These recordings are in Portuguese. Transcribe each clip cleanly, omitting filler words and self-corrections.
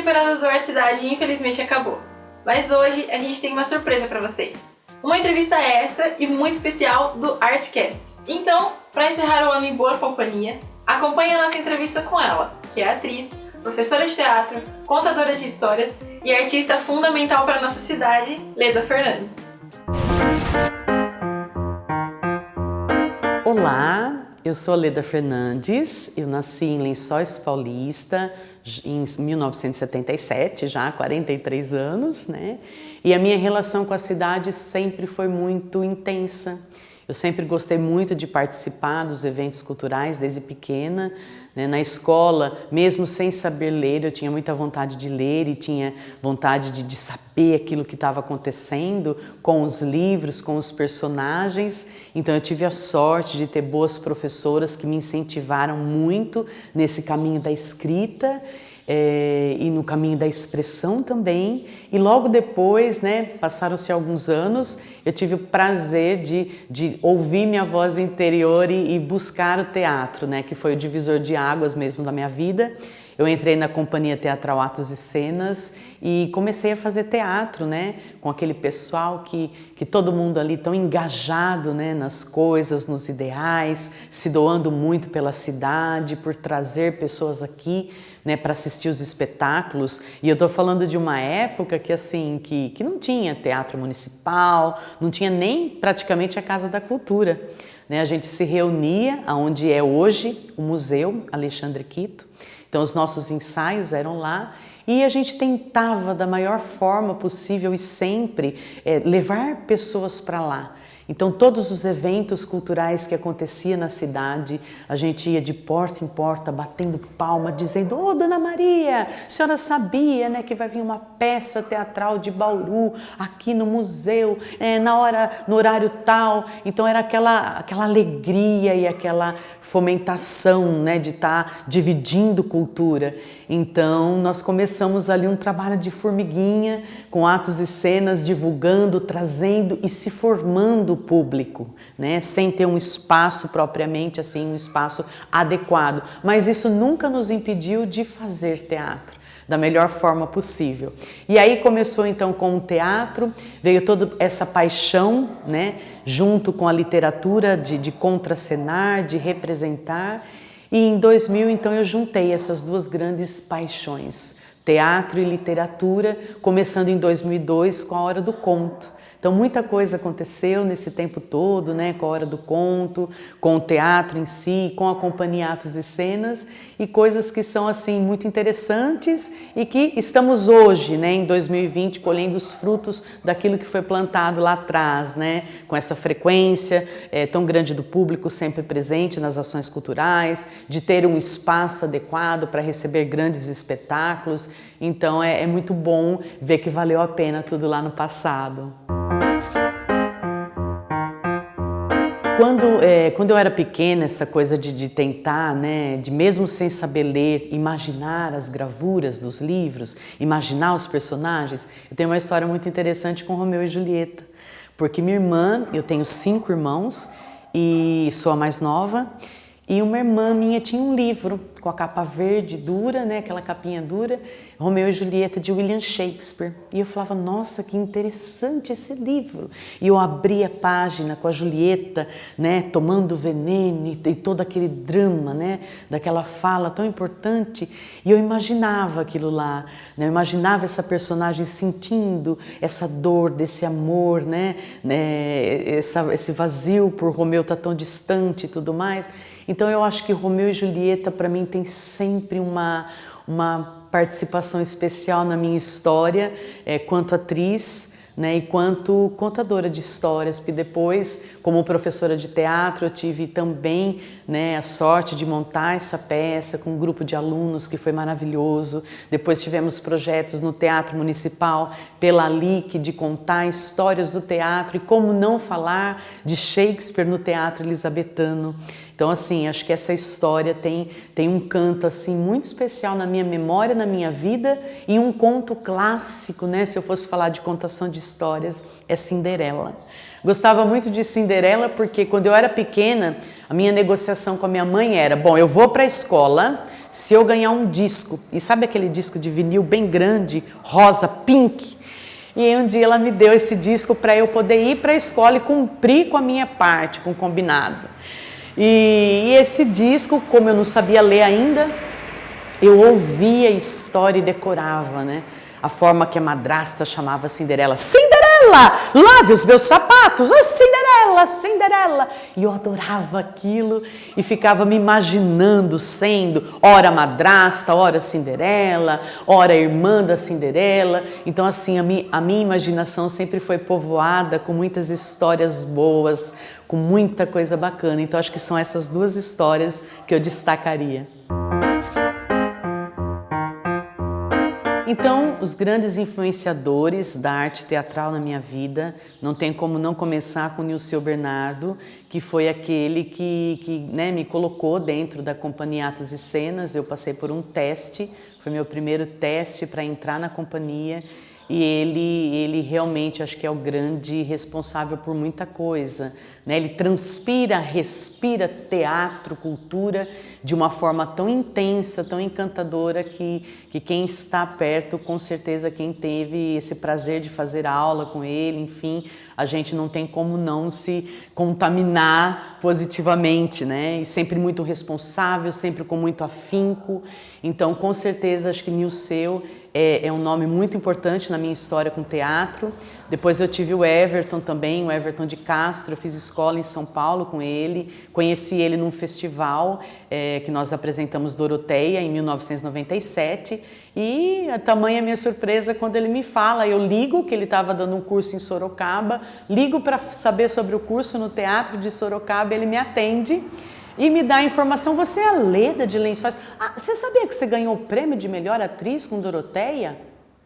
temporada do Arte Cidade infelizmente acabou. Mas hoje a gente tem uma surpresa para vocês. Uma entrevista extra e muito especial do Artcast. Então, para encerrar o ano em boa companhia, acompanhe a nossa entrevista com ela, que é atriz, professora de teatro, contadora de histórias e artista fundamental para a nossa cidade, Leda Fernandes. Olá, eu sou a Leda Fernandes, eu nasci em Lençóis Paulista em 1977, já há 43 anos, né? E a minha relação com a cidade sempre foi muito intensa. Eu sempre gostei muito de participar dos eventos culturais desde pequena, né? Na escola, mesmo sem saber ler, eu tinha muita vontade de ler e tinha vontade de saber aquilo que estava acontecendo com os livros, com os personagens. Então eu tive a sorte de ter boas professoras que me incentivaram muito nesse caminho da escrita. E no caminho da expressão também. E logo depois, né, passaram-se alguns anos, eu tive o prazer de ouvir minha voz interior e buscar o teatro, né, que foi o divisor de águas mesmo da minha vida. Eu entrei na Companhia Teatral Atos e Cenas e comecei a fazer teatro, né, com aquele pessoal que todo mundo ali tão engajado, né, nas coisas, nos ideais, se doando muito pela cidade, por trazer pessoas aqui, né, para assistir os espetáculos. E eu estou falando de uma época que assim que não tinha teatro municipal, não tinha nem praticamente a Casa da Cultura, né? A gente se reunia aonde é hoje o Museu Alexandre Quito. Então os nossos ensaios eram lá e a gente tentava da maior forma possível e sempre levar pessoas para lá. Então todos os eventos culturais que acontecia na cidade, a gente ia de porta em porta batendo palma, dizendo: "Ô, Dona Maria, a senhora sabia, né, que vai vir uma peça teatral de Bauru aqui no museu, no horário tal?" Então era aquela alegria e aquela fomentação, né, de estar dividindo cultura. Então nós começamos ali um trabalho de formiguinha, com atos e cenas, divulgando, trazendo e se formando o público, né? Sem ter um espaço propriamente assim, um espaço adequado. Mas isso nunca nos impediu de fazer teatro da melhor forma possível. E aí começou então com o teatro, veio toda essa paixão, né, junto com a literatura de contracenar, de representar. E em 2000, então, eu juntei essas duas grandes paixões, teatro e literatura, começando em 2002 com a Hora do Conto. Então, muita coisa aconteceu nesse tempo todo, né, com a Hora do Conto, com o teatro em si, com a Companhia Atos e Cenas, e coisas que são, assim, muito interessantes e que estamos hoje, né, em 2020, colhendo os frutos daquilo que foi plantado lá atrás, né, com essa frequência tão grande do público sempre presente nas ações culturais, de ter um espaço adequado para receber grandes espetáculos. Então, é muito bom ver que valeu a pena tudo lá no passado. Quando eu era pequena, essa coisa de tentar, né, de mesmo sem saber ler, imaginar as gravuras dos livros, imaginar os personagens, eu tenho uma história muito interessante com Romeu e Julieta, porque minha irmã, eu tenho 5 irmãos e sou a mais nova, e uma irmã minha tinha um livro com a capa verde dura, né, aquela capinha dura, Romeu e Julieta de William Shakespeare. E eu falava: nossa, que interessante esse livro. E eu abria a página com a Julieta, né, tomando veneno e todo aquele drama, né, daquela fala tão importante. E eu imaginava aquilo lá, né, eu imaginava essa personagem sentindo essa dor desse amor, né, esse vazio por Romeu estar tão distante e tudo mais. Então eu acho que Romeu e Julieta para mim tem sempre uma participação especial na minha história, quanto atriz, né, e quanto contadora de histórias, porque depois, como professora de teatro, eu tive também, né, a sorte de montar essa peça com um grupo de alunos que foi maravilhoso. Depois tivemos projetos no Teatro Municipal, pela LIC, de contar histórias do teatro e como não falar de Shakespeare no teatro elisabetano. Então, assim, acho que essa história tem um canto assim muito especial na minha memória, na minha vida, e um conto clássico, né? Se eu fosse falar de contação de histórias, é Cinderela. Gostava muito de Cinderela porque quando eu era pequena, a minha negociação com a minha mãe era: bom, eu vou para a escola, se eu ganhar um disco, e sabe aquele disco de vinil bem grande, rosa, pink? E um dia ela me deu esse disco para eu poder ir para a escola e cumprir com a minha parte, com o combinado. E esse disco, como eu não sabia ler ainda, eu ouvia a história e decorava, né? A forma que a madrasta chamava Cinderela. Cinderela, lave os meus sapatos, oh Cinderela, Cinderela. E eu adorava aquilo e ficava me imaginando sendo ora madrasta, ora Cinderela, ora irmã da Cinderela. Então assim, a minha imaginação sempre foi povoada com muitas histórias boas, com muita coisa bacana. Então acho que são essas duas histórias que eu destacaria. Então, os grandes influenciadores da arte teatral na minha vida, não tem como não começar com o Nilceu Bernardo, que foi aquele que né, me colocou dentro da Companhia Atos e Cenas. Eu passei por um teste, foi meu primeiro teste para entrar na companhia, e ele realmente acho que é o grande responsável por muita coisa, né? Ele transpira, respira teatro, cultura de uma forma tão intensa, tão encantadora que quem está perto, com certeza quem teve esse prazer de fazer aula com ele, enfim, a gente não tem como não se contaminar positivamente, né? E sempre muito responsável, sempre com muito afinco. Então, com certeza, acho que Nilceu é um nome muito importante na minha história com teatro. Depois eu tive o Everton também, o Everton de Castro. Eu fiz escola em São Paulo com ele, conheci ele num festival que nós apresentamos Doroteia em 1997, e a tamanha minha surpresa quando ele me fala, eu ligo que ele estava dando um curso em Sorocaba, ligo para saber sobre o curso no Teatro de Sorocaba, ele me atende e me dá a informação: você é a Leda de Lençóis. Ah, você sabia que você ganhou o prêmio de melhor atriz com Doroteia?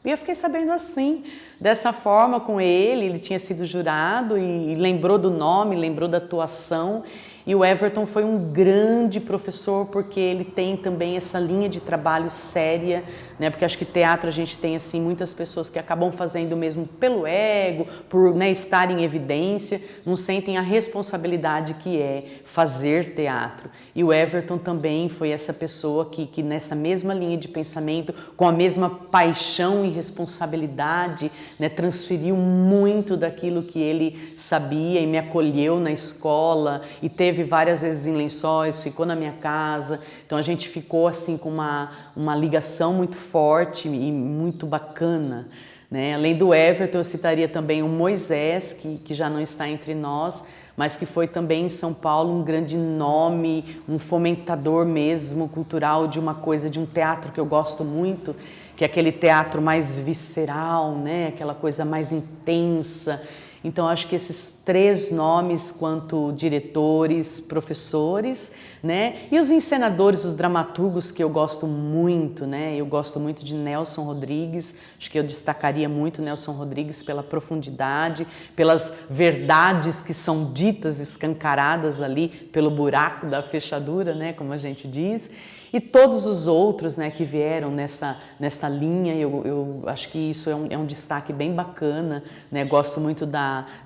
E eu fiquei sabendo assim, dessa forma com ele tinha sido jurado e lembrou do nome, lembrou da atuação. E o Everton foi um grande professor porque ele tem também essa linha de trabalho séria, né? Porque acho que teatro a gente tem assim muitas pessoas que acabam fazendo mesmo pelo ego, por né, estar em evidência, não sentem a responsabilidade que é fazer teatro. E o Everton também foi essa pessoa que nessa mesma linha de pensamento, com a mesma paixão e responsabilidade, né, transferiu muito daquilo que ele sabia e me acolheu na escola e teve várias vezes em Lençóis, ficou na minha casa. Então a gente ficou assim com uma ligação muito forte e muito bacana, né? Além do Everton, eu citaria também o Moisés, que já não está entre nós, mas que foi também em São Paulo um grande nome, um fomentador mesmo cultural de uma coisa, de um teatro que eu gosto muito, que é aquele teatro mais visceral, né? Aquela coisa mais intensa. Então, acho que esses três nomes, quanto diretores, professores, né? E os encenadores, os dramaturgos que eu gosto muito, né? Eu gosto muito de Nelson Rodrigues, acho que eu destacaria muito Nelson Rodrigues pela profundidade, pelas verdades que são ditas, escancaradas ali pelo buraco da fechadura, né? Como a gente diz. E todos os outros, né, que vieram nessa linha, eu acho que isso é um destaque bem bacana, né? Gosto muito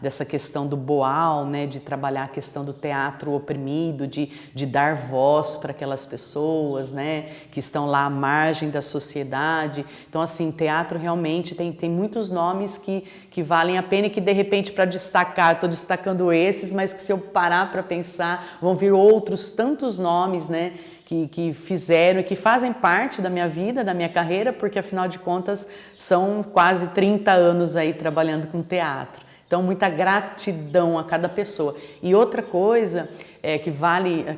dessa questão do Boal, né, de trabalhar a questão do teatro oprimido, de dar voz para aquelas pessoas, né, que estão lá à margem da sociedade. Então, assim, teatro realmente tem muitos nomes que valem a pena e que, de repente, para destacar, estou destacando esses, mas que se eu parar para pensar, vão vir outros tantos nomes, né, que fizeram e que fazem parte da minha vida, da minha carreira, porque afinal de contas são quase 30 anos aí trabalhando com teatro. Então, muita gratidão a cada pessoa. E outra coisa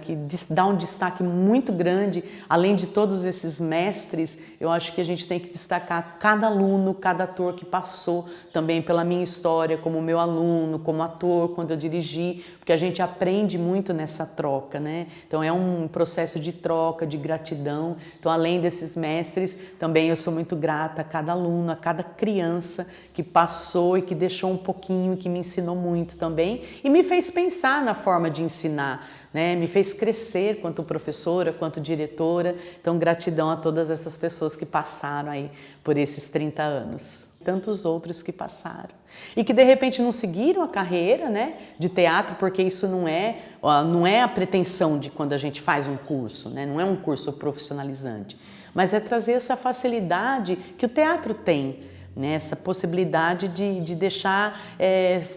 que dá um destaque muito grande, além de todos esses mestres, eu acho que a gente tem que destacar cada aluno, cada ator que passou também pela minha história, como meu aluno, como ator, quando eu dirigi, porque a gente aprende muito nessa troca, né? Então é um processo de troca, de gratidão. Então, além desses mestres, também eu sou muito grata a cada aluno, a cada criança que passou e que deixou um pouquinho caminho que me ensinou muito também e me fez pensar na forma de ensinar, né? Me fez crescer quanto professora, quanto diretora. Então, gratidão a todas essas pessoas que passaram aí por esses 30 anos. Tantos outros que passaram. E que de repente não seguiram a carreira, né, de teatro, porque isso não é a pretensão de quando a gente faz um curso, né? Não é um curso profissionalizante, mas é trazer essa facilidade que o teatro tem, né? Essa possibilidade de deixar,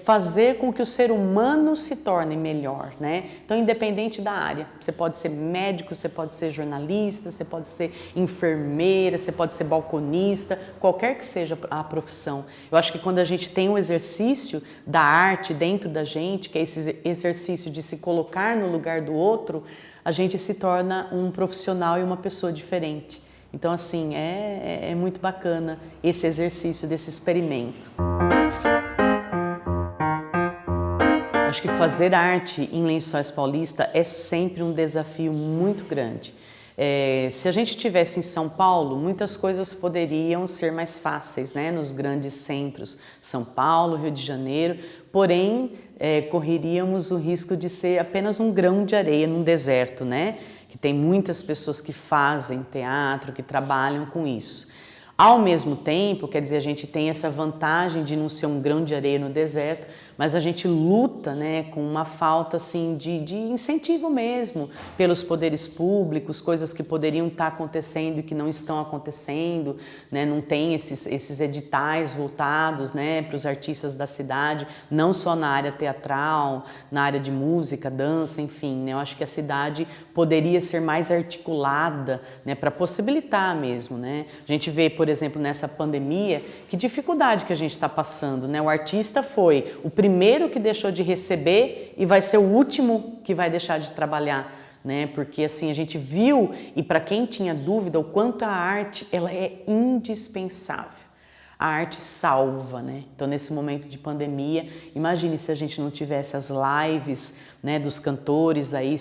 fazer com que o ser humano se torne melhor, né? Então, independente da área, você pode ser médico, você pode ser jornalista, você pode ser enfermeira, você pode ser balconista, qualquer que seja a profissão. Eu acho que quando a gente tem o exercício da arte dentro da gente, que é esse exercício de se colocar no lugar do outro, a gente se torna um profissional e uma pessoa diferente. Então, assim, é muito bacana esse exercício, desse experimento. Acho que fazer arte em Lençóis Paulista é sempre um desafio muito grande. Se a gente estivesse em São Paulo, muitas coisas poderiam ser mais fáceis, né? Nos grandes centros, São Paulo, Rio de Janeiro, porém, correríamos o risco de ser apenas um grão de areia num deserto, né? Que tem muitas pessoas que fazem teatro, que trabalham com isso. Ao mesmo tempo, quer dizer, a gente tem essa vantagem de não ser um grão de areia no deserto, mas a gente luta, né, com uma falta assim, de incentivo mesmo pelos poderes públicos, coisas que poderiam estar acontecendo e que não estão acontecendo, né, não tem esses editais voltados, né, para os artistas da cidade, não só na área teatral, na área de música, dança, enfim, né, eu acho que a cidade poderia ser mais articulada, né, para possibilitar mesmo, né. A gente vê, por exemplo, nessa pandemia, que dificuldade que a gente está passando, né, o artista foi o primeiro que deixou de receber e vai ser o último que vai deixar de trabalhar, né? Porque assim a gente viu, e para quem tinha dúvida, o quanto a arte ela é indispensável. A arte salva, né? Então, nesse momento de pandemia, imagine se a gente não tivesse as lives, né, dos cantores aí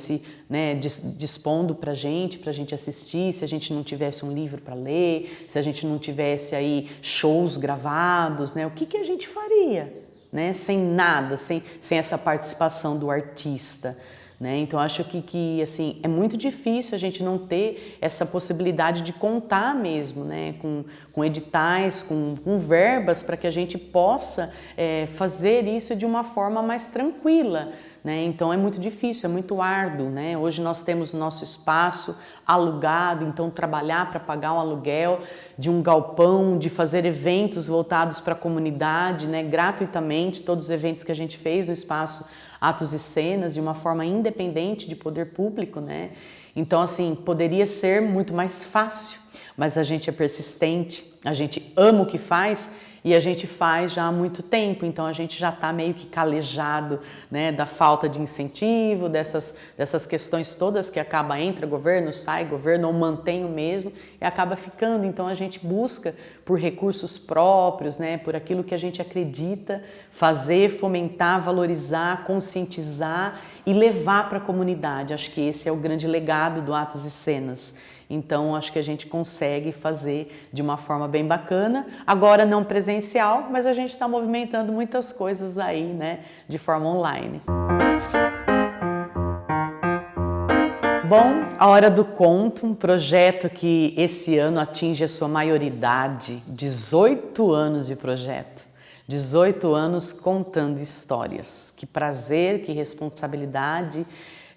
né, dispondo pra gente assistir, se a gente não tivesse um livro para ler, se a gente não tivesse aí shows gravados, né? O que a gente faria, né? Sem nada, sem essa participação do artista. Né? Então, acho que assim, é muito difícil a gente não ter essa possibilidade de contar mesmo, né? com editais, com verbas, para que a gente possa fazer isso de uma forma mais tranquila. Né? Então, é muito difícil, é muito árduo. Né? Hoje nós temos o nosso espaço alugado, então trabalhar para pagar um aluguel de um galpão, de fazer eventos voltados para a comunidade, né? Gratuitamente, todos os eventos que a gente fez no espaço Atos e Cenas, de uma forma independente de poder público, né? Então, assim, poderia ser muito mais fácil, mas a gente é persistente, a gente ama o que faz e a gente faz já há muito tempo, então a gente já está meio que calejado, né, da falta de incentivo, dessas questões todas que acaba, entra governo, sai governo, ou mantém o mesmo e acaba ficando. Então a gente busca por recursos próprios, né, por aquilo que a gente acredita, fazer, fomentar, valorizar, conscientizar e levar para a comunidade. Acho que esse é o grande legado do Atos e Cenas. Então, acho que a gente consegue fazer de uma forma bem bacana, agora não presencial, mas a gente está movimentando muitas coisas aí, né, de forma online. Bom, A Hora do Conto, um projeto que esse ano atinge a sua maioridade, 18 anos de projeto, 18 anos contando histórias. Que prazer, que responsabilidade.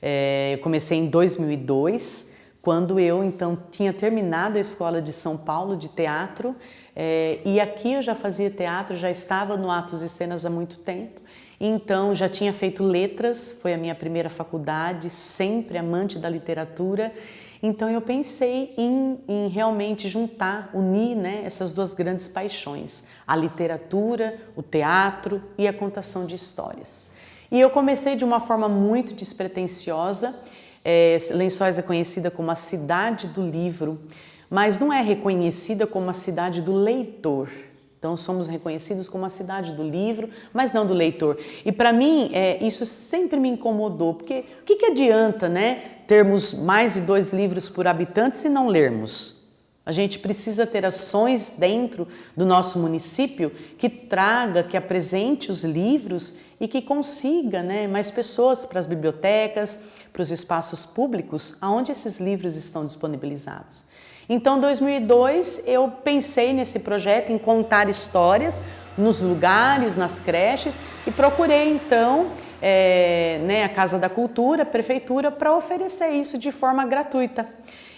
Eu comecei em 2002, quando eu, então, tinha terminado a Escola de São Paulo de teatro, e aqui eu já fazia teatro, já estava no Atos e Cenas há muito tempo, então já tinha feito letras, foi a minha primeira faculdade, sempre amante da literatura, então eu pensei em realmente juntar, unir, né, essas duas grandes paixões, a literatura, o teatro e a contação de histórias. E eu comecei de uma forma muito despretensiosa. Lençóis é conhecida como a cidade do livro, mas não é reconhecida como a cidade do leitor. Então somos reconhecidos como a cidade do livro, mas não do leitor. E para mim isso sempre me incomodou, porque o que adianta, né, termos mais de 2 livros por habitante se não lermos? A gente precisa ter ações dentro do nosso município que traga, que apresente os livros e que consiga, né, mais pessoas para as bibliotecas, para os espaços públicos, onde esses livros estão disponibilizados. Então, em 2002, eu pensei nesse projeto, em contar histórias nos lugares, nas creches, e procurei, então, a Casa da Cultura, a Prefeitura, para oferecer isso de forma gratuita.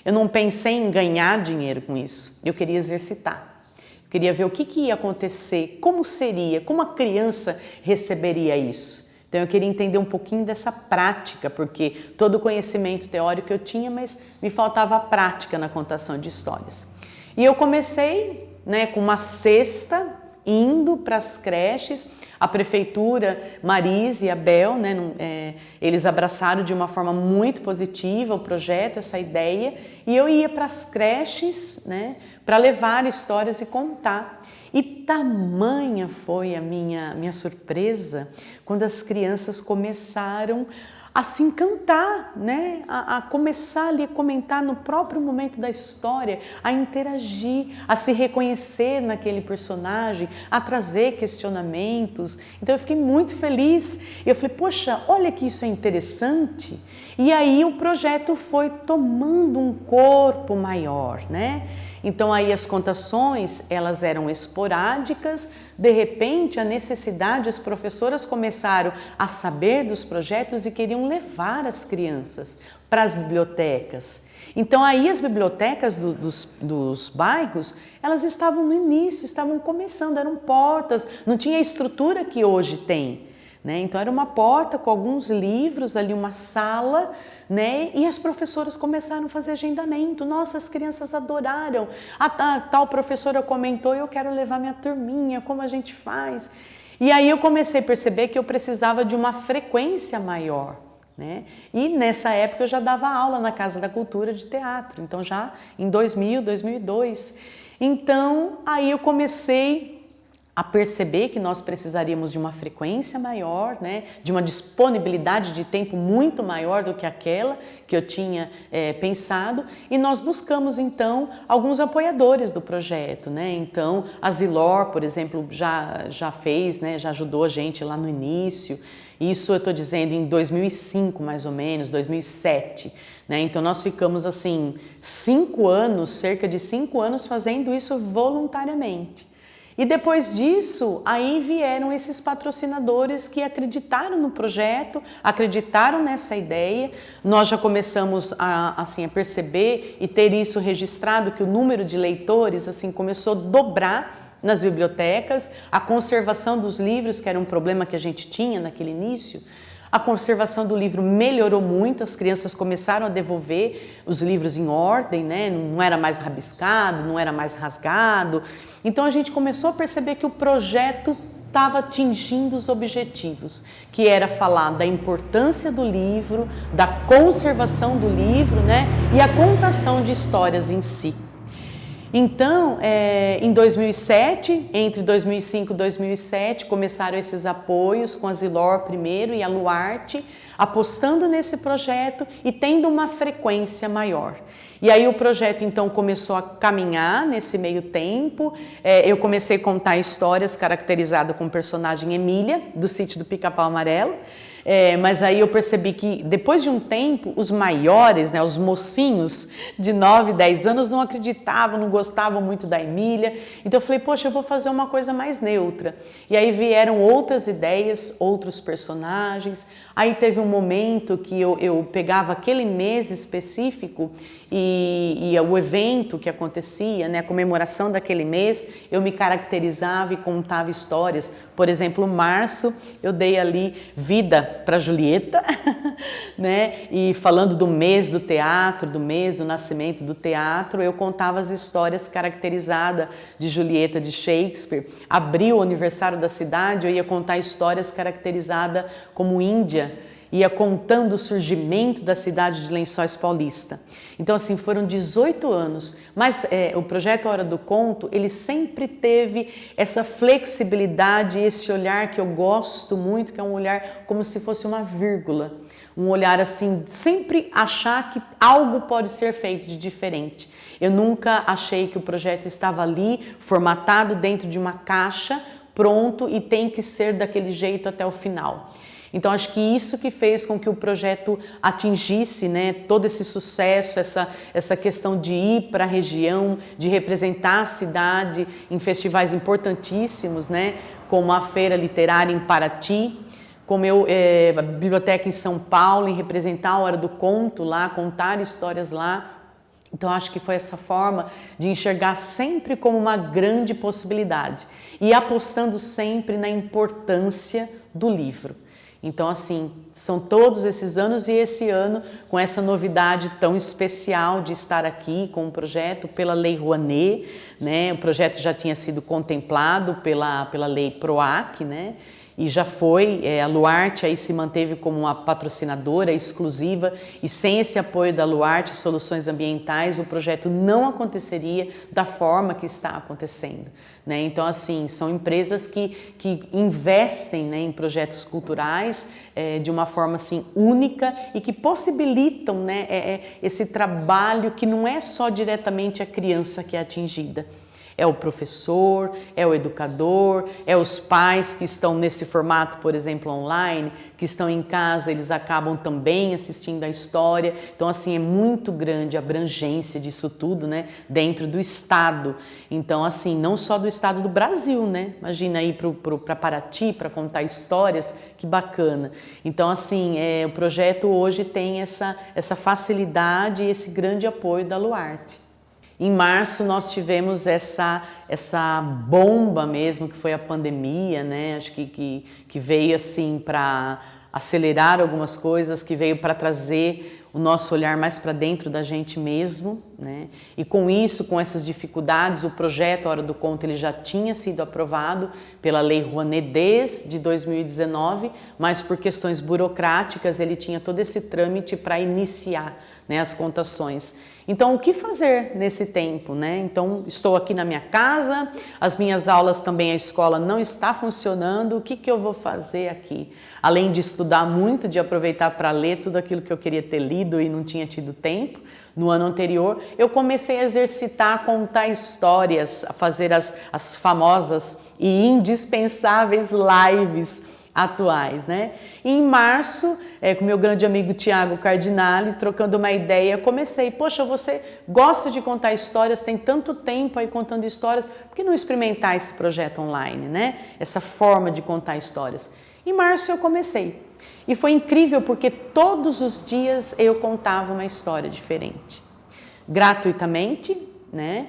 Eu não pensei em ganhar dinheiro com isso, eu queria exercitar. Eu queria ver o que ia acontecer, como seria, como a criança receberia isso. Então eu queria entender um pouquinho dessa prática, porque todo o conhecimento teórico eu tinha, mas me faltava a prática na contação de histórias. E eu comecei, né, com uma cesta, indo para as creches. A prefeitura, Marise e Abel, né, eles abraçaram de uma forma muito positiva o projeto, essa ideia, e eu ia para as creches, né, para levar histórias e contar. E tamanha foi a minha surpresa quando as crianças começaram a se encantar, né? A começar ali a comentar no próprio momento da história, a interagir, a se reconhecer naquele personagem, a trazer questionamentos. Então eu fiquei muito feliz. Eu falei, poxa, olha que isso é interessante. E aí o projeto foi tomando um corpo maior, né? Então aí as contações, elas eram esporádicas, de repente a necessidade, as professoras começaram a saber dos projetos e queriam levar as crianças para as bibliotecas. Então aí as bibliotecas dos bairros, elas estavam no início, estavam começando, eram portas, não tinha a estrutura que hoje tem, né? Então era uma porta com alguns livros ali, uma sala, né? E as professoras começaram a fazer agendamento. Nossa, as crianças adoraram. A tal professora comentou, eu quero levar minha turminha, como a gente faz? E aí eu comecei a perceber que eu precisava de uma frequência maior, né? E nessa época eu já dava aula na Casa da Cultura de teatro, então já em 2000, 2002. Então aí eu comecei a perceber que nós precisaríamos de uma frequência maior, né, de uma disponibilidade de tempo muito maior do que aquela que eu tinha pensado, e nós buscamos então alguns apoiadores do projeto, né? Então a Zilor, por exemplo, já fez, né, já ajudou a gente lá no início. Isso eu estou dizendo em 2005 mais ou menos, 2007. Né? Então nós ficamos assim 5 anos, cerca de 5 anos fazendo isso voluntariamente. E depois disso, aí vieram esses patrocinadores que acreditaram no projeto, acreditaram nessa ideia. Nós já começamos a perceber e ter isso registrado, que o número de leitores assim, começou a dobrar nas bibliotecas, a conservação dos livros, que era um problema que a gente tinha naquele início. A conservação do livro melhorou muito, as crianças começaram a devolver os livros em ordem, né? Não era mais rabiscado, não era mais rasgado. Então a gente começou a perceber que o projeto estava atingindo os objetivos, que era falar da importância do livro, da conservação do livro, né? E a contação de histórias em si. Então, em 2007, entre 2005 e 2007, começaram esses apoios com a Zilor primeiro e a Luarte, apostando nesse projeto e tendo uma frequência maior. E aí o projeto então começou a caminhar nesse meio tempo. Eu comecei a contar histórias caracterizadas com o personagem Emília, do Sítio do Pica-Pau Amarelo. Mas aí eu percebi que depois de um tempo, os maiores, né, os mocinhos de 9, 10 anos não acreditavam, não gostavam muito da Emília. Então eu falei, poxa, eu vou fazer uma coisa mais neutra. E aí vieram outras ideias, outros personagens. Aí teve um momento que eu pegava aquele mês específico e o evento que acontecia, né, a comemoração daquele mês, eu me caracterizava e contava histórias. Por exemplo, março, eu dei ali vida para Julieta, né, e falando do mês do teatro, do mês do nascimento do teatro, eu contava as histórias caracterizadas de Julieta de Shakespeare. Abril, o aniversário da cidade, eu ia contar histórias caracterizadas como Índia. ia contando o surgimento da cidade de Lençóis Paulista. Então, assim, foram 18 anos, mas o projeto Hora do Conto, ele sempre teve essa flexibilidade, esse olhar que eu gosto muito, que é um olhar como se fosse uma vírgula, um olhar assim, sempre achar que algo pode ser feito de diferente. Eu nunca achei que o projeto estava ali, formatado dentro de uma caixa, pronto e tem que ser daquele jeito até o final. Então, acho que isso que fez com que o projeto atingisse, né, todo esse sucesso, essa questão de ir para a região, de representar a cidade em festivais importantíssimos, né, como a Feira Literária em Paraty, como a Biblioteca em São Paulo, em representar a Hora do Conto lá, contar histórias lá. Então, acho que foi essa forma de enxergar sempre como uma grande possibilidade e apostando sempre na importância do livro. Então, assim, são todos esses anos e esse ano com essa novidade tão especial de estar aqui com o projeto pela Lei Rouanet, né? O projeto já tinha sido contemplado pela Lei PROAC, né? E já foi, a Luarte aí se manteve como uma patrocinadora exclusiva e sem esse apoio da Luarte Soluções Ambientais, o projeto não aconteceria da forma que está acontecendo, né? Então, assim, são empresas que investem, né, em projetos culturais de uma forma assim, única e que possibilitam, né, esse trabalho que não é só diretamente a criança que é atingida. É o professor, é o educador, é os pais que estão nesse formato, por exemplo, online, que estão em casa, eles acabam também assistindo a história. Então, assim, é muito grande a abrangência disso tudo, né, dentro do estado. Então, assim, não só do estado do Brasil, né? Imagina ir para Paraty para contar histórias, que bacana. Então, assim, o projeto hoje tem essa facilidade e esse grande apoio da Luarte. Em março nós tivemos essa bomba mesmo, que foi a pandemia, né? Acho que veio assim para acelerar algumas coisas, que veio para trazer o nosso olhar mais para dentro da gente mesmo, né? E com isso, com essas dificuldades, o projeto Hora do Conto ele já tinha sido aprovado pela Lei Rouanet desde 2019, mas por questões burocráticas ele tinha todo esse trâmite para iniciar, né, as contações. Então, o que fazer nesse tempo, né? Então, estou aqui na minha casa, as minhas aulas também, a escola não está funcionando, o que eu vou fazer aqui? Além de estudar muito, de aproveitar para ler tudo aquilo que eu queria ter lido e não tinha tido tempo, no ano anterior, eu comecei a exercitar, a contar histórias, a fazer as famosas e indispensáveis lives atuais, né? E em março, com meu grande amigo Tiago Cardinale, trocando uma ideia, comecei, poxa, você gosta de contar histórias, tem tanto tempo aí contando histórias, por que não experimentar esse projeto online, né? Essa forma de contar histórias. Em março eu comecei. E foi incrível porque todos os dias eu contava uma história diferente. Gratuitamente, né?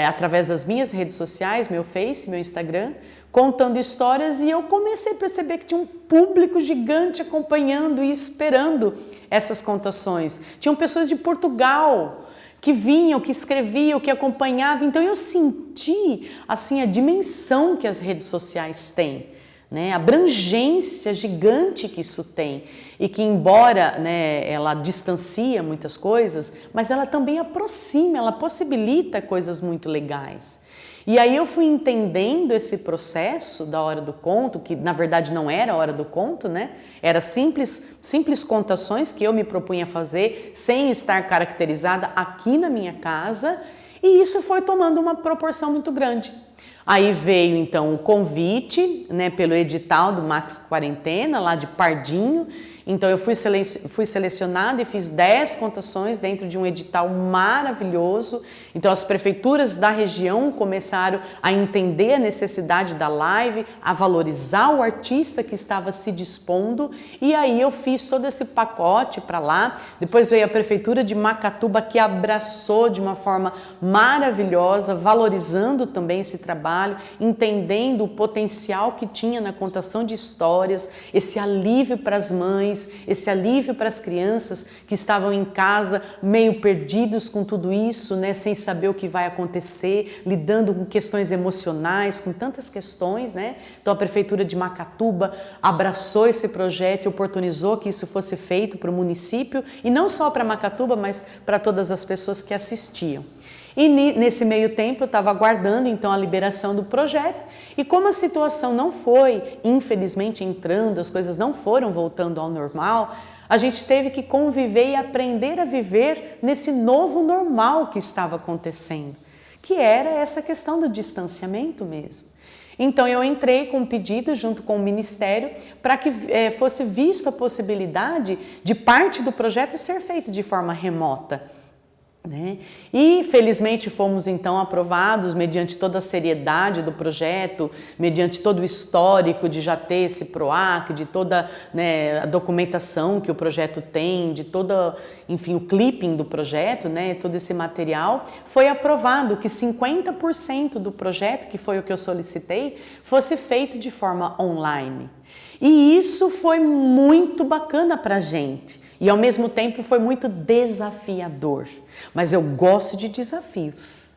Através das minhas redes sociais, meu Face, meu Instagram, contando histórias, e eu comecei a perceber que tinha um público gigante acompanhando e esperando essas contações. Tinham pessoas de Portugal que vinham, que escreviam, que acompanhavam. Então eu senti assim a dimensão que as redes sociais têm, né? A abrangência gigante que isso tem e que, embora, né, ela distancia muitas coisas, mas ela também aproxima, ela possibilita coisas muito legais. E aí eu fui entendendo esse processo da Hora do Conto, que na verdade não era a Hora do Conto, né? Era simples contações que eu me propunha fazer sem estar caracterizada aqui na minha casa, e isso foi tomando uma proporção muito grande. Aí veio então o convite, né, pelo edital do Max Quarentena, lá de Pardinho. Então eu fui selecionada e fiz 10 contações dentro de um edital maravilhoso. Então as prefeituras da região começaram a entender a necessidade da live, a valorizar o artista que estava se dispondo, e aí eu fiz todo esse pacote para lá. Depois veio a prefeitura de Macatuba, que abraçou de uma forma maravilhosa, valorizando também esse trabalho. trabalho, entendendo o potencial que tinha na contação de histórias, esse alívio para as mães, esse alívio para as crianças que estavam em casa meio perdidos com tudo isso, né, sem saber o que vai acontecer, lidando com questões emocionais, com tantas questões, né? Então a Prefeitura de Macatuba abraçou esse projeto e oportunizou que isso fosse feito para o município, e não só para Macatuba, mas para todas as pessoas que assistiam. E nesse meio tempo eu estava aguardando então a liberação do projeto, e como a situação não foi, infelizmente, entrando, as coisas não foram voltando ao normal, a gente teve que conviver e aprender a viver nesse novo normal que estava acontecendo, que era essa questão do distanciamento mesmo. Então eu entrei com um pedido junto com o Ministério para que fosse vista a possibilidade de parte do projeto ser feito de forma remota, né? E felizmente fomos então aprovados mediante toda a seriedade do projeto, mediante todo o histórico de já ter esse PROAC, de toda, né, a documentação que o projeto tem, de toda, enfim, o clipping do projeto, né, todo esse material, foi aprovado que 50% do projeto, que foi o que eu solicitei, fosse feito de forma online. E isso foi muito bacana para a gente. E ao mesmo tempo foi muito desafiador, mas eu gosto de desafios.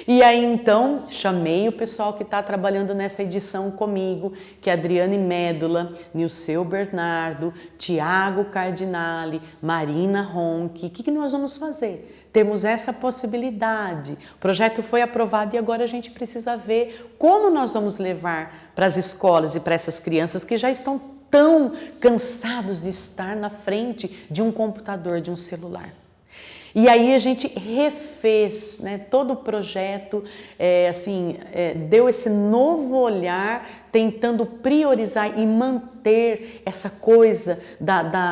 E aí então chamei o pessoal que está trabalhando nessa edição comigo, que é Adriane Médula, Nilceu Bernardo, Tiago Cardinale, Marina Ronchi. O que nós vamos fazer? Temos essa possibilidade. O projeto foi aprovado e agora a gente precisa ver como nós vamos levar para as escolas e para essas crianças que já estão tão cansados de estar na frente de um computador, de um celular. E aí a gente refez, né, todo o projeto, deu esse novo olhar, tentando priorizar e manter essa coisa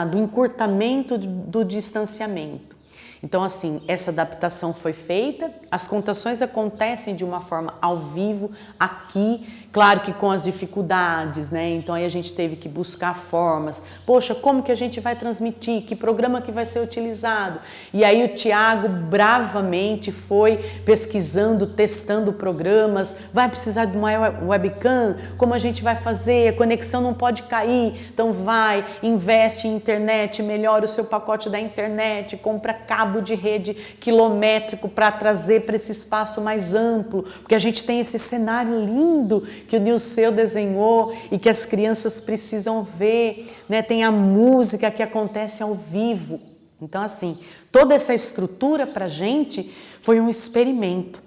do encurtamento do distanciamento. Então, assim, essa adaptação foi feita, as contações acontecem de uma forma ao vivo aqui, claro que com as dificuldades, né? Então aí a gente teve que buscar formas. Poxa, como que a gente vai transmitir? Que programa que vai ser utilizado? E aí o Tiago bravamente foi pesquisando, testando programas. Vai precisar de uma webcam? Como a gente vai fazer? A conexão não pode cair. Então vai, investe em internet, melhora o seu pacote da internet, compra cabo de rede quilométrico para trazer para esse espaço mais amplo, porque a gente tem esse cenário lindo que o Nilceu desenhou e que as crianças precisam ver, né? Tem a música que acontece ao vivo. Então, assim, toda essa estrutura para a gente foi um experimento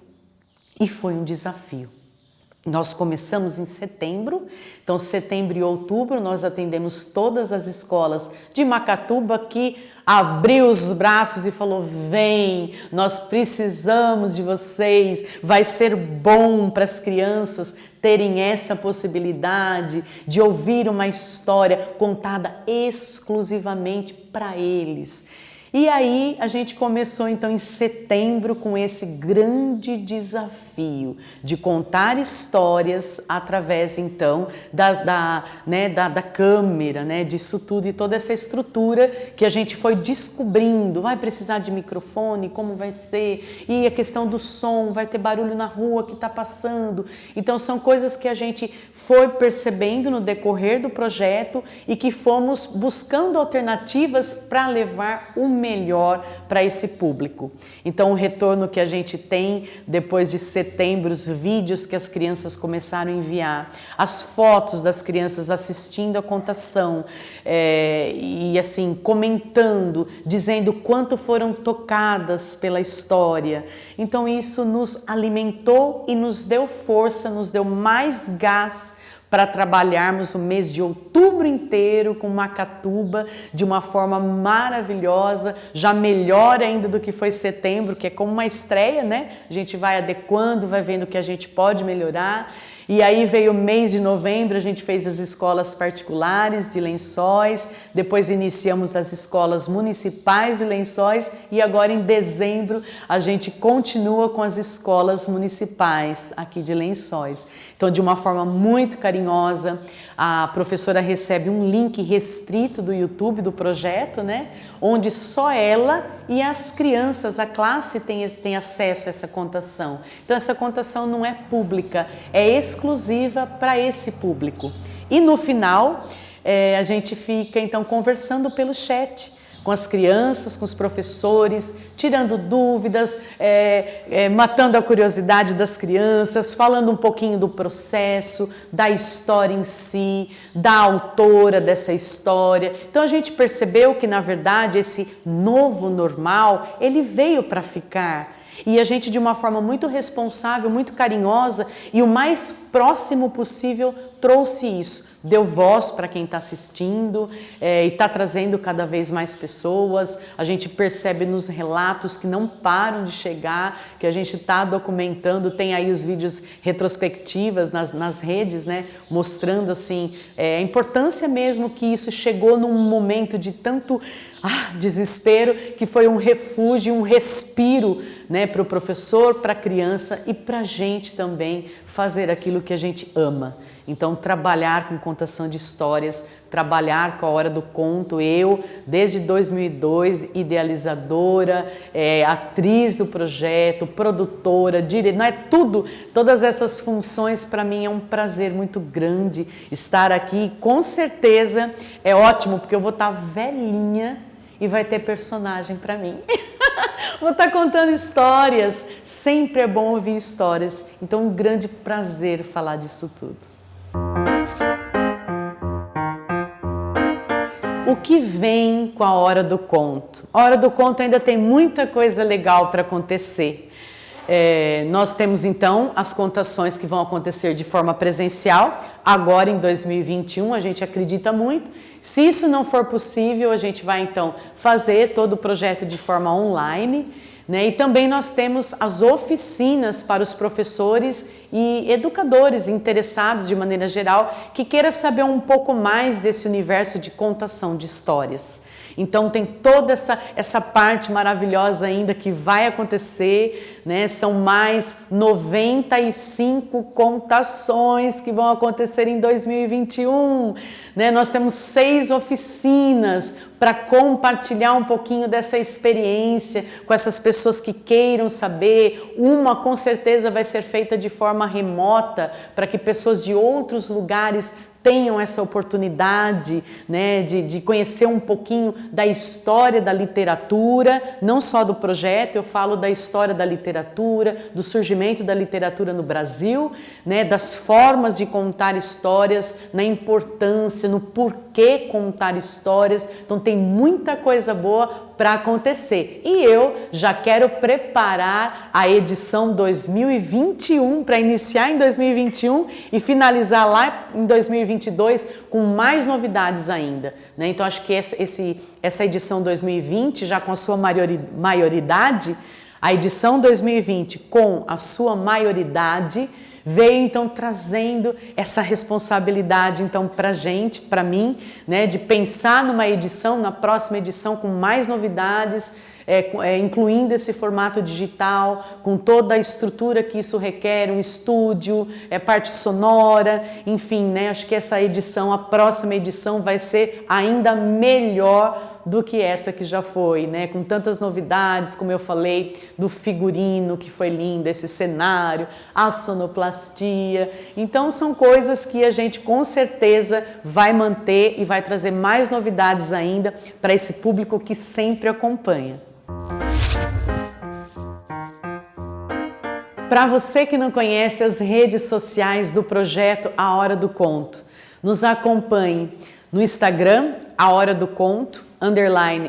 e foi um desafio. Nós começamos em setembro, então setembro e outubro nós atendemos todas as escolas de Macatuba que abriu os braços e falou: vem, nós precisamos de vocês, vai ser bom para as crianças terem essa possibilidade de ouvir uma história contada exclusivamente para eles. E aí a gente começou então em setembro com esse grande desafio de contar histórias através então da câmera, né, disso tudo e toda essa estrutura que a gente foi descobrindo. Vai precisar de microfone, como vai ser, e a questão do som, vai ter barulho na rua que está passando. Então são coisas que a gente foi percebendo no decorrer do projeto e que fomos buscando alternativas para levar o melhor para esse público. Então o retorno que a gente tem depois de setembro, os vídeos que as crianças começaram a enviar, as fotos das crianças assistindo a contação e assim comentando, dizendo quanto foram tocadas pela história. Então isso nos alimentou e nos deu força, nos deu mais gás para trabalharmos o mês de outubro inteiro com Macatuba de uma forma maravilhosa, já melhor ainda do que foi setembro, que é como uma estreia, né? A gente vai adequando, vai vendo o que a gente pode melhorar. E aí veio o mês de novembro, a gente fez as escolas particulares de Lençóis, depois iniciamos as escolas municipais de Lençóis e agora em dezembro a gente continua com as escolas municipais aqui de Lençóis. Então, de uma forma muito carinhosa, a professora recebe um link restrito do YouTube do projeto, né? Onde só ela e as crianças, a classe tem acesso a essa contação. Então, essa contação não é pública, é exclusiva para esse público. E no final, a gente fica então conversando pelo chat com as crianças, com os professores, tirando dúvidas, matando a curiosidade das crianças, falando um pouquinho do processo, da história em si, da autora dessa história. Então a gente percebeu que, na verdade, esse novo normal, ele veio para ficar. E a gente, de uma forma muito responsável, muito carinhosa e o mais próximo possível, trouxe isso. Deu voz para quem está assistindo e está trazendo cada vez mais pessoas. A gente percebe nos relatos que não param de chegar, que a gente está documentando. Tem aí os vídeos retrospectivas nas redes, né, mostrando assim, a importância mesmo que isso chegou num momento de tanto desespero, que foi um refúgio, um respiro, né, para o professor, para a criança e para a gente também fazer aquilo que a gente ama. Então, trabalhar com contação de histórias, trabalhar com a Hora do Conto. Eu, desde 2002, idealizadora, atriz do projeto, produtora, não é tudo, todas essas funções para mim é um prazer muito grande estar aqui. Com certeza é ótimo, porque eu vou estar velhinha e vai ter personagem para mim. Vou estar contando histórias, sempre é bom ouvir histórias. Então, um grande prazer falar disso tudo. O que vem com a Hora do Conto? A Hora do Conto ainda tem muita coisa legal para acontecer. Nós temos então as contações que vão acontecer de forma presencial, agora em 2021, a gente acredita muito. Se isso não for possível, a gente vai então fazer todo o projeto de forma online, né? E também nós temos as oficinas para os professores e educadores interessados de maneira geral, que queira saber um pouco mais desse universo de contação de histórias. Então tem toda essa parte maravilhosa ainda que vai acontecer, né? São mais 95 contações que vão acontecer em 2021, né? Nós temos 6 oficinas para compartilhar um pouquinho dessa experiência com essas pessoas que queiram saber. Uma com certeza vai ser feita de forma remota para que pessoas de outros lugares tenham essa oportunidade, né, de conhecer um pouquinho da história da literatura, não só do projeto, eu falo da história da literatura, do surgimento da literatura no Brasil, né, das formas de contar histórias, na importância, no porquê contar histórias. Então tem muita coisa boa para acontecer. E eu já quero preparar a edição 2021 para iniciar em 2021 e finalizar lá em 2022 com mais novidades ainda, né? Então acho que essa edição 2020, já com a sua maioridade, a edição 2020 com a sua maioridade, veio então trazendo essa responsabilidade então para a gente, para mim, né, de pensar numa edição, na próxima edição com mais novidades, incluindo esse formato digital, com toda a estrutura que isso requer, um estúdio, parte sonora, enfim, né, acho que essa edição, a próxima edição vai ser ainda melhor do que essa que já foi, né? Com tantas novidades, como eu falei, do figurino que foi lindo, esse cenário, a sonoplastia. Então são coisas que a gente com certeza vai manter e vai trazer mais novidades ainda para esse público que sempre acompanha. Para você que não conhece as redes sociais do projeto A Hora do Conto, nos acompanhe no Instagram, A Hora do Conto,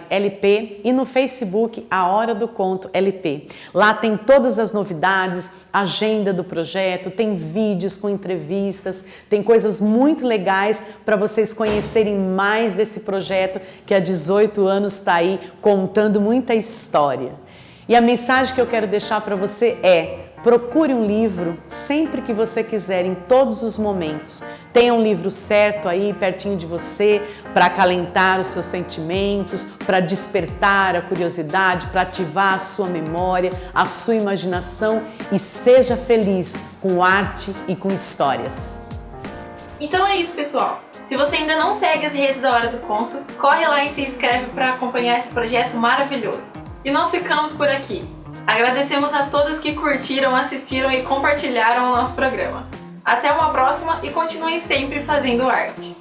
_LP, e no Facebook, A Hora do Conto LP. Lá tem todas as novidades, agenda do projeto, tem vídeos com entrevistas, tem coisas muito legais para vocês conhecerem mais desse projeto que há 18 anos está aí contando muita história. E a mensagem que eu quero deixar para você é: Procure um livro sempre que você quiser, em todos os momentos. Tenha um livro certo aí, pertinho de você, para acalentar os seus sentimentos, para despertar a curiosidade, para ativar a sua memória, a sua imaginação e seja feliz com arte e com histórias. Então é isso, pessoal. Se você ainda não segue as redes da Hora do Conto, corre lá e se inscreve para acompanhar esse projeto maravilhoso. E nós ficamos por aqui. Agradecemos a todos que curtiram, assistiram e compartilharam o nosso programa. Até uma próxima e continuem sempre fazendo arte.